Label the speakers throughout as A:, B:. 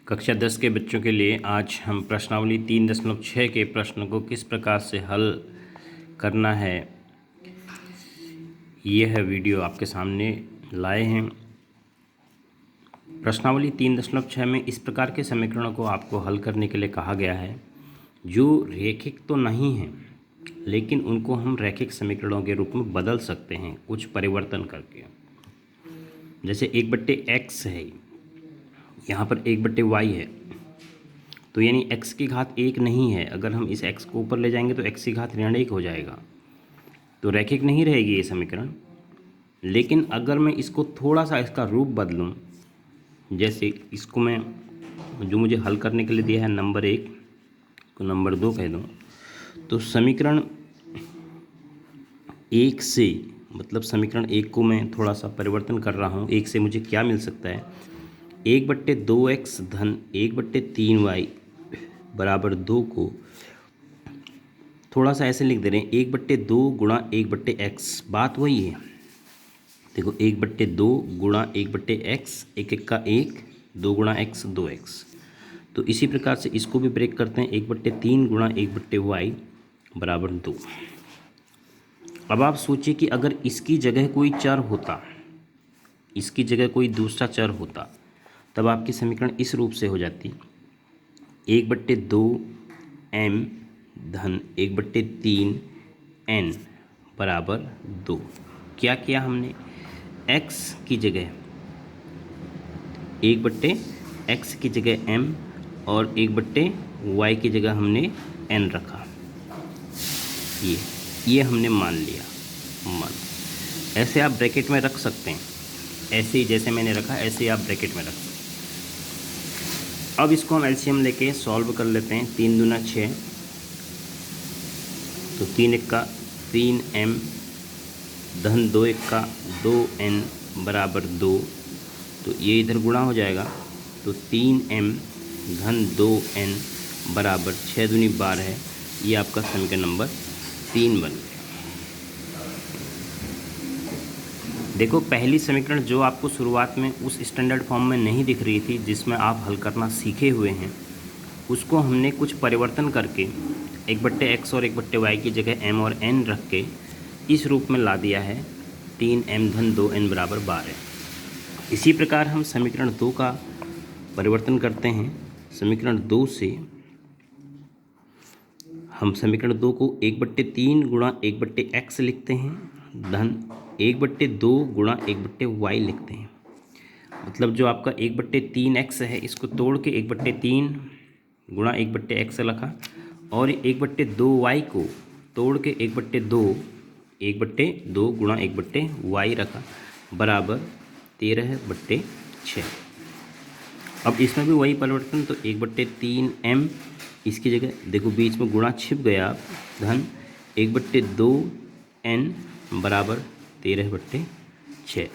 A: कक्षा 10 के बच्चों के लिए आज हम प्रश्नावली 3.6 के प्रश्न को किस प्रकार से हल करना है यह वीडियो आपके सामने लाए हैं। प्रश्नावली 3.6 में इस प्रकार के समीकरणों को आपको हल करने के लिए कहा गया है जो रेखिक तो नहीं हैं लेकिन उनको हम रैखिक समीकरणों के रूप में बदल सकते हैं कुछ परिवर्तन करके। जैसे 1/x है, यहाँ पर 1/y है, तो यानी x की घात 1 नहीं है। अगर हम इस x को ऊपर ले जाएंगे तो x की घात ऋण 1 हो जाएगा, तो रैखिक नहीं रहेगी ये समीकरण। लेकिन अगर मैं इसको थोड़ा सा इसका रूप बदलूं, जैसे इसको मैं जो मुझे हल करने के लिए दिया है नंबर 1 को नंबर 2 कह दूं, तो समीकरण 1 से मतलब समीकरण 1 को मैं थोड़ा सा परिवर्तन कर रहा हूँ। 1 से मुझे क्या मिल सकता है, 1/2x धन 1/3y बराबर 2 को थोड़ा सा ऐसे लिख दे रहे हैं 1/2 गुणा 1/x। बात वही है, देखो 1/2 गुणा 1/x, 1 1 का 1, 2 गुणा x 2x। तो इसी प्रकार से इसको भी ब्रेक करते हैं 1/3 गुणा 1/y बराबर 2। अब आप सोचिए कि अगर इसकी जगह कोई चर होता, इसकी जगह कोई दूसरा चर होता, तब आपकी समीकरण इस रूप से हो जाती 1/2m धन 1/3n बराबर 2। क्या किया हमने, x की जगह 1/x की जगह m और 1/y की जगह हमने n रखा। ये हमने मान लिया। ऐसे आप ब्रैकेट में रख सकते हैं, ऐसे ही जैसे मैंने रखा ऐसे ही आप ब्रैकेट में रख सकते हैं। अब इसको हम एलसीएम लेके सॉल्व कर लेते हैं। 3 दूना 6, तो 3 1 का 3m धन 2 1 का 2n बराबर 2, तो ये इधर गुणा हो जाएगा, तो 3m धन 2n बराबर 6 दूनी 12 है। ये आपका समीकरण नंबर 3 बन गया। देखो पहली समीकरण जो आपको शुरुआत में उस स्टैंडर्ड फॉर्म में नहीं दिख रही थी जिसमें आप हल करना सीखे हुए हैं, उसको हमने कुछ परिवर्तन करके 1/x और 1/y की जगह m और n रख के इस रूप में ला दिया है 3m धन 2n बराबर 12। इसी प्रकार हम समीकरण 2 का परिवर्तन करते हैं। समीकरण 2 से हम समीकरण 2 को 1/3 गुणा 1/x लिखते हैं धन 1/2 गुणा 1/y लिखते हैं। मतलब जो आपका 1/3x है इसको तोड़ के 1/3 गुणा 1/x लिखा, और 1/2y को तोड़ के 1/2 गुणा 1/y रखा बराबर 13/6। अब इसमें भी वही परिवर्तन, तो 1/3m इसकी जगह देखो बीच में गुणा छिप गया, धन 1/2n बराबर 13/6।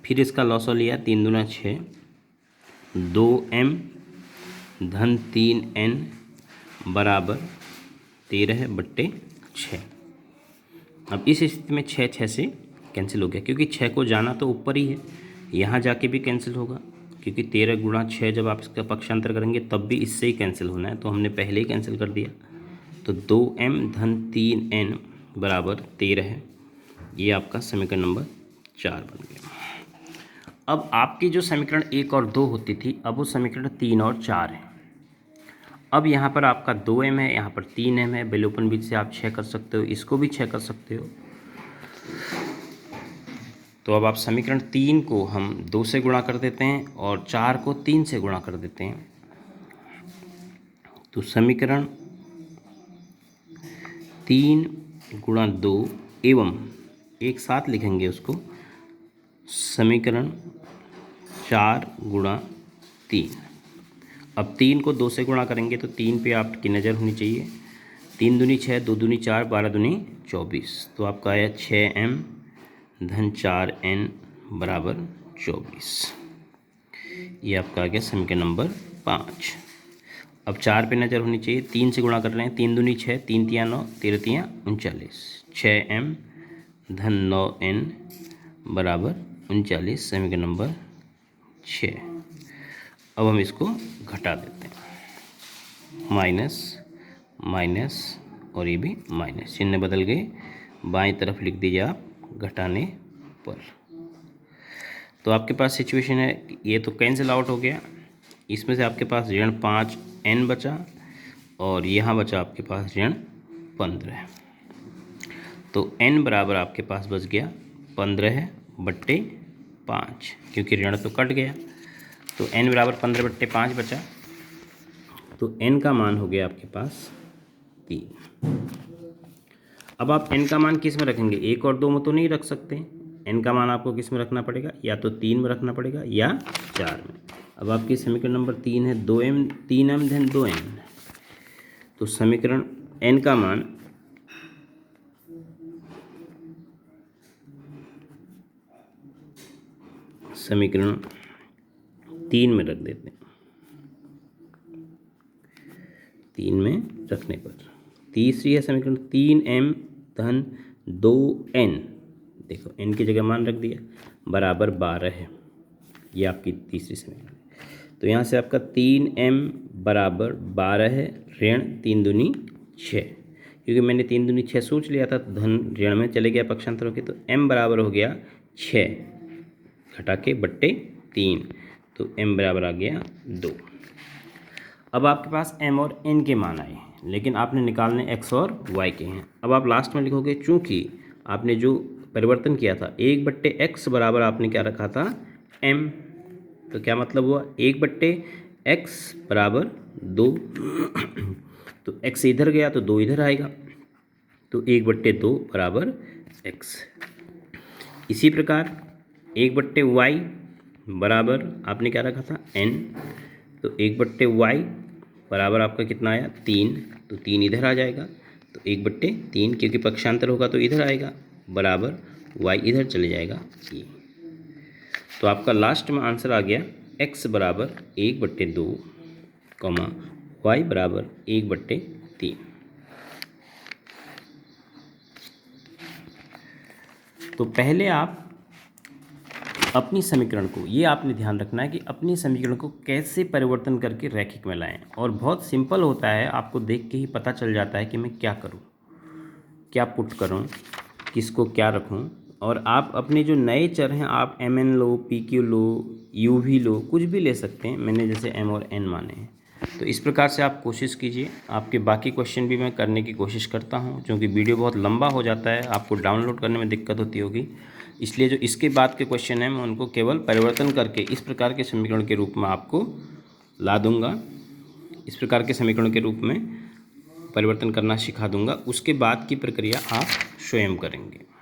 A: फिर इसका लॉसो लिया, 3 दूना 6, 2m धन 3n बराबर 13/6। अब इस स्थिति में 6 से कैंसिल हो गया, क्योंकि 6 को जाना तो ऊपर ही है, यहाँ जाके भी कैंसिल होगा, क्योंकि 13 गुणा 6 जब आप इसका पक्षांतर करेंगे तब भी इससे ही कैंसिल होना है, तो हमने पहले ही कैंसिल कर दिया। तो 2m धन 3n बराबर 13 है। ये आपका समीकरण नंबर 4 बन गया। अब आपकी जो समीकरण 1 और 2 होती थी, अब वो समीकरण 3 और 4 है। अब यहाँ पर आपका 2m है, यहाँ पर 3m है, विलोपन विधि से आप 6 कर सकते हो, इसको भी 6 कर सकते हो। तो अब आप समीकरण 3 को हम 2 से गुणा कर देते हैं और 4 को 3 से गुणा कर देते हैं। तो समीकरण 3 गुणा 2 एवं एक साथ लिखेंगे उसको, समीकरण 4 गुणा 3। अब 3 को 2 से गुणा करेंगे तो 3 पे आपकी नज़र होनी चाहिए। 3 दूनी 6, 2 दूनी 4, 12 दूनी 24, तो आपका आया 6m धन 4n बराबर 24। ये आपका आ गया समीकरण नंबर 5। अब 4 पे नज़र होनी चाहिए, 3 से गुणा कर रहे हैं, 3 दूनी 6, 3 तियाँ 9, 13 तियाँ 39, 6m धन 9n बराबर 39, समीकरण नंबर 6। अब हम इसको घटा देते हैं, माइनस माइनस और ये भी माइनस, चिन्ह बदल गए, बाईं तरफ लिख दीजिए आप घटाने पर। तो आपके पास सिचुएशन है, ये तो कैंसिल आउट हो गया, इसमें से आपके पास ऋण 5n बचा और यहाँ बचा आपके पास ऋण 15। तो n बराबर आपके पास बच गया 15/5, क्योंकि ऋण तो कट गया। तो n बराबर 15/5 बचा। तो n का मान हो गया आपके पास 3। अब आप n का मान किस में रखेंगे, 1 और 2 में तो नहीं रख सकते, n का मान आपको किस में रखना पड़ेगा, या तो 3 में रखना पड़ेगा या 4 में। अब आपकी समीकरण नंबर 3 है 3m धन 2n। तो समीकरण n का मान समीकरण 3 में रख देते हैं। 3 में रखने पर तीसरी है समीकरण 3m धन 2n। देखो n की जगह मान रख दिया, बराबर 12 है, ये आपकी तीसरी समीकरण। तो यहाँ से आपका 3m बराबर 12 है, ऋण 3 दूनी 6, क्योंकि मैंने 3 दूनी 6 सोच लिया था, तो धन ऋण में चले गया पक्षांतरों के। तो m बराबर हो गया 6 घटा के बट्टे 3, तो m बराबर आ गया 2। अब आपके पास m और n के मान आए, लेकिन आपने निकालने x और y के हैं। अब आप लास्ट में लिखोगे, चूँकि आपने जो परिवर्तन किया था 1/x बराबर आपने क्या रखा था m, तो क्या मतलब हुआ 1/x बराबर 2। तो x इधर गया तो 2 इधर आएगा, तो 1/2 बराबर x। इसी प्रकार 1/y बराबर आपने क्या रखा था n, तो 1/y बराबर आपका कितना आया 3, तो 3 इधर आ जाएगा, तो 1/3, क्योंकि पक्षांतर होगा तो इधर आएगा, बराबर y इधर चले जाएगा ये। तो आपका लास्ट में आंसर आ गया x बराबर 1/2, y बराबर 1/3। तो पहले आप अपनी समीकरण को, ये आपने ध्यान रखना है कि अपनी समीकरण को कैसे परिवर्तन करके रैखिक में लाएं। और बहुत सिंपल होता है, आपको देख के ही पता चल जाता है कि मैं क्या करूं, क्या पुट करूं, किसको क्या रखूं। और आप अपने जो नए चर हैं, आप mn लो, pq लो, uv लो, कुछ भी ले सकते हैं। मैंने जैसे m और n माने हैं, तो इस प्रकार से आप कोशिश कीजिए। आपके बाकी क्वेश्चन भी मैं करने की कोशिश करता हूं, क्योंकि वीडियो बहुत लंबा हो जाता है, आपको डाउनलोड करने में दिक्कत होती होगी, इसलिए जो इसके बाद के क्वेश्चन हैं मैं उनको केवल परिवर्तन करके इस प्रकार के समीकरण के रूप में आपको ला दूंगा, इस प्रकार के समीकरण के रूप में परिवर्तन करना सिखा दूंगा। उसके बाद की प्रक्रिया आप स्वयं करेंगे।